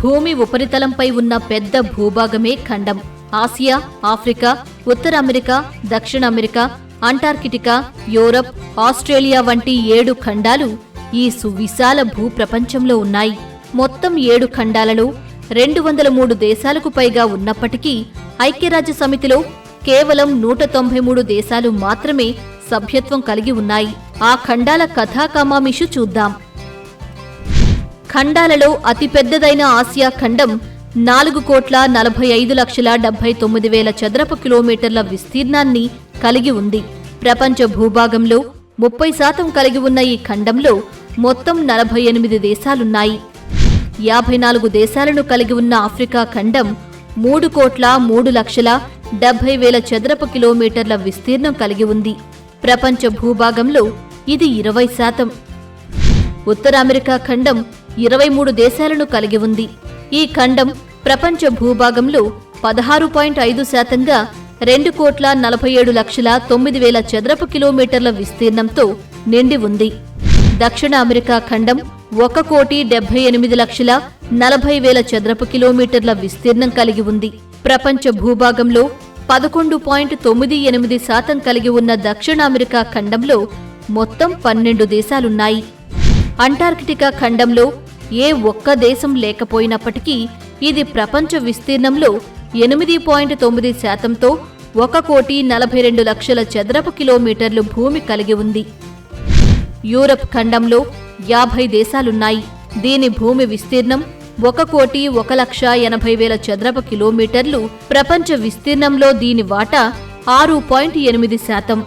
భూమి ఉపరితలంపై ఉన్న పెద్ద భూభాగమే ఖండం. ఆసియా, ఆఫ్రికా, ఉత్తర అమెరికా, దక్షిణ అమెరికా, అంటార్కిటికా, యూరప్, ఆస్ట్రేలియా వంటి 7 ఖండాలు ఈ సువిశాల భూప్రపంచంలో ఉన్నాయి. మొత్తం 7 ఖండాలలో 203 దేశాలకు పైగా ఉన్నప్పటికీ ఐక్యరాజ్యసమితిలో కేవలం 193 దేశాలు మాత్రమే సభ్యత్వం కలిగి ఉన్నాయి. ఆ ఖండాల కథాకమామిషు చూద్దాం. ఖండాలలో అతిపెద్దదైన ఆసియా ఖండం 4,45,79,000 చదరపు కిలోమీటర్ల విస్తీర్ణాన్ని కలిగి ఉంది. ప్రపంచ భూభాగంలో 30% కలిగి ఉన్న ఈ ఖండంలో మొత్తం 48 దేశాలున్నాయి. 54 దేశాలను కలిగి ఉన్న ఆఫ్రికా ఖండం 3,03,70,000 చదరపు కిలోమీటర్ల విస్తీర్ణం కలిగి ఉంది. ప్రపంచ భూభాగంలో ఇది 20%. ఉత్తర అమెరికా ఖండం 23 దేశాలను కలిగి ఉంది. ఈ ఖండం ప్రపంచ భూభాగంలో 16.5%గా 2,47,09,000 చదరపు కిలోమీటర్ల విస్తీర్ణంతో నిండి ఉంది. దక్షిణ అమెరికా ఖండం 1,78,40,000 చదరపు కిలోమీటర్ల విస్తీర్ణం కలిగి ఉంది. ప్రపంచ భూభాగంలో 11.98% కలిగి ఉన్న దక్షిణ అమెరికా ఖండంలో మొత్తం 12 దేశాలున్నాయి. అంటార్కిటికా ఖండంలో ఏ ఒక్క దేశం లేకపోయినప్పటికీ ఇది ప్రపంచ విస్తీర్ణంలో 8.9%తో 1,42,00,000 చదరపు కిలోమీటర్లు భూమి కలిగి ఉంది. యూరప్ ఖండంలో 50 దేశాలున్నాయి. దీని భూమి విస్తీర్ణం 1,01,80,000 చదరపు కిలోమీటర్లు. ప్రపంచ విస్తీర్ణంలో దీని వాటా 6.8%.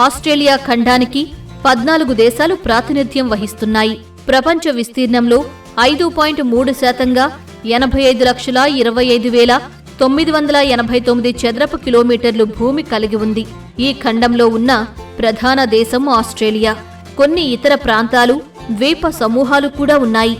ఆస్ట్రేలియా ఖండానికి 14 దేశాలు ప్రాతినిధ్యం వహిస్తున్నాయి. ప్రపంచ విస్తీర్ణంలో 5.3%గా 85,25,989 చదరపు కిలోమీటర్లు భూమి కలిగి ఉంది. ఈ ఖండంలో ఉన్న ప్రధాన దేశం ఆస్ట్రేలియా. కొన్ని ఇతర ప్రాంతాలు, ద్వీప సమూహాలు కూడా ఉన్నాయి.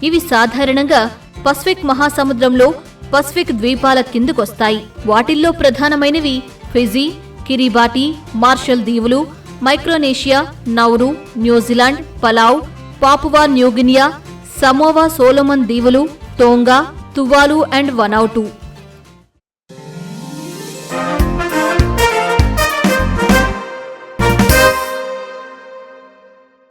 ఇవి సాధారణంగా పసిఫిక్ మహాసముద్రంలో పసిఫిక్ ద్వీపాల కిందకొస్తాయి. వాటిల్లో ప్రధానమైనవి ఫిజీ, కిరిబాటి, మార్షల్ దీవులు, Micronesia, Nauru, New Zealand, Palau, Papua New Guinea, Samoa Solomon దీవులు, తోంగా, తువాలు అండ్ వనౌటు.